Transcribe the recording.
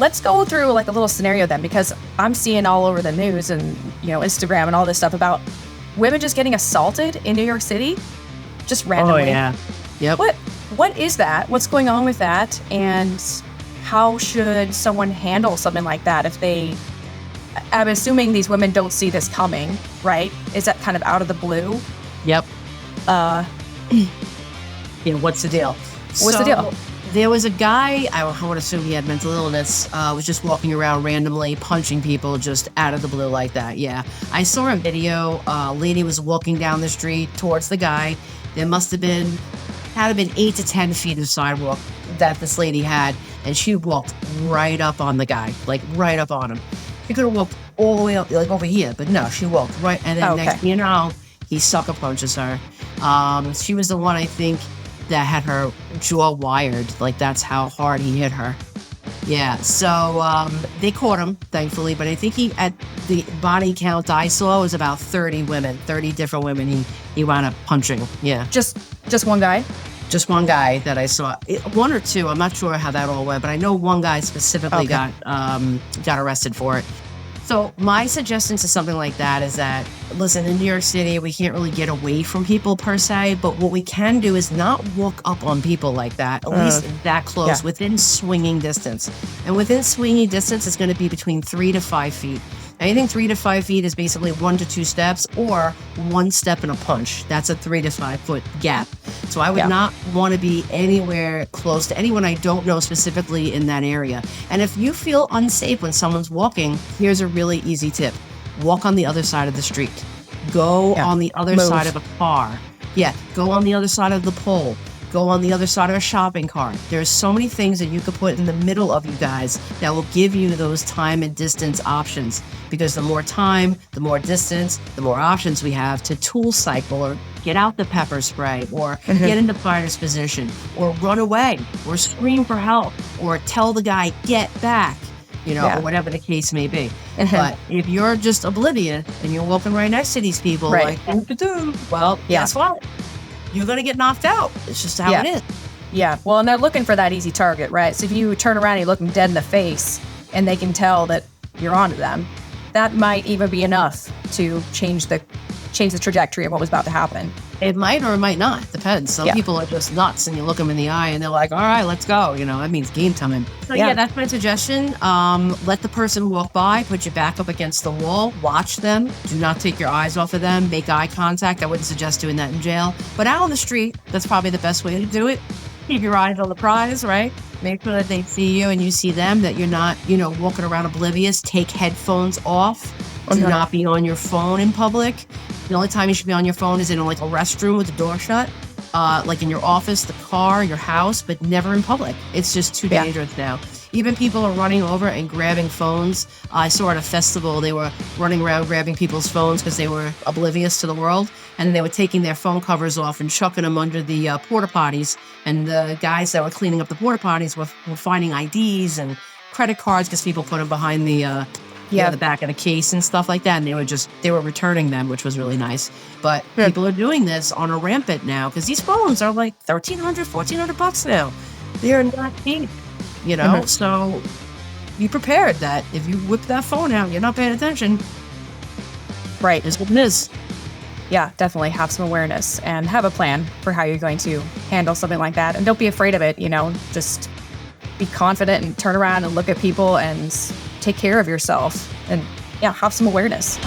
let's go through like a little scenario then, because I'm seeing all over the news and, Instagram and all this stuff about women just getting assaulted in New York City, just randomly. Oh, yeah. Yep. What is that? What's going on with that? And how should someone handle something like that if I'm assuming these women don't see this coming, right? Is that kind of out of the blue? Yep. What's the deal? What's the deal? There was a guy, I would assume he had mental illness, was just walking around randomly, punching people just out of the blue like that. Yeah. I saw a video. A lady was walking down the street towards the guy. There had been 8 to 10 feet of sidewalk that this lady had, and she walked right up on the guy, like right up on him. She could have walked all the way up, like over here, but no, she walked right, and then next thing you know, he sucker punches her. She was the one, I think, that had her jaw wired. Like, that's how hard he hit her. Yeah, so they caught him, thankfully, but I think at the body count I saw was about 30 different women he wound up punching. Yeah. Just one guy? Just one guy that I saw. One or two, I'm not sure how that all went, but I know one guy specifically got arrested for it. So my suggestion to something like that is that, listen, in New York City, we can't really get away from people per se, but what we can do is not walk up on people like that, at least that close, within swinging distance. And within swinging distance, it's going to be between 3 to 5 feet. Anything 3 to 5 feet is basically 1 to 2 steps or 1 step and a punch. That's a 3 to 5 foot gap. So I would not want to be anywhere close to anyone I don't know specifically in that area. And if you feel unsafe when someone's walking, here's a really easy tip. Walk on the other side of the street. Go on the other side of a car. Yeah, go on the other side of the pole. Go on the other side of a shopping cart. There's so many things that you could put in the middle of you guys that will give you those time and distance options. Because the more time, the more distance, the more options we have to tool cycle or get out the pepper spray or get into fighter's position or run away or scream for help or tell the guy, get back, or whatever the case may be. But if you're just oblivious and you're walking right next to these people, guess what? You're going to get knocked out. It's just how it is. Yeah. Well, and they're looking for that easy target, right? So if you turn around and you look them dead in the face and they can tell that you're onto them, that might even be enough to change the trajectory of what was about to happen. It might or it might not. Depends. Some people are just nuts and you look them in the eye and they're like, all right, let's go. That means game time. So that's my suggestion. Let the person walk by, put your back up against the wall, watch them. Do not take your eyes off of them. Make eye contact. I wouldn't suggest doing that in jail. But out on the street, that's probably the best way to do it. Keep your eyes on the prize, right? Make sure that they see you and you see them, that you're not, walking around oblivious. Take headphones off. Do not be on your phone in public. The only time you should be on your phone is in like a restroom with the door shut, like in your office, the car, your house, but never in public. It's just too dangerous now. Even people are running over and grabbing phones. I saw at a festival, they were running around grabbing people's phones because they were oblivious to the world. And they were taking their phone covers off and chucking them under the porta potties. And the guys that were cleaning up the porta potties were finding IDs and credit cards because people put them behind the back of the case and stuff like that. And they were returning them, which was really nice. But people are doing this on a rampant now because these phones are like $1,300, $1,400 now. They're not cheap, So be prepared that if you whip that phone out, you're not paying attention. Right. Is what it is. Yeah, definitely have some awareness and have a plan for how you're going to handle something like that. And don't be afraid of it, just be confident and turn around and look at people and take care of yourself and have some awareness.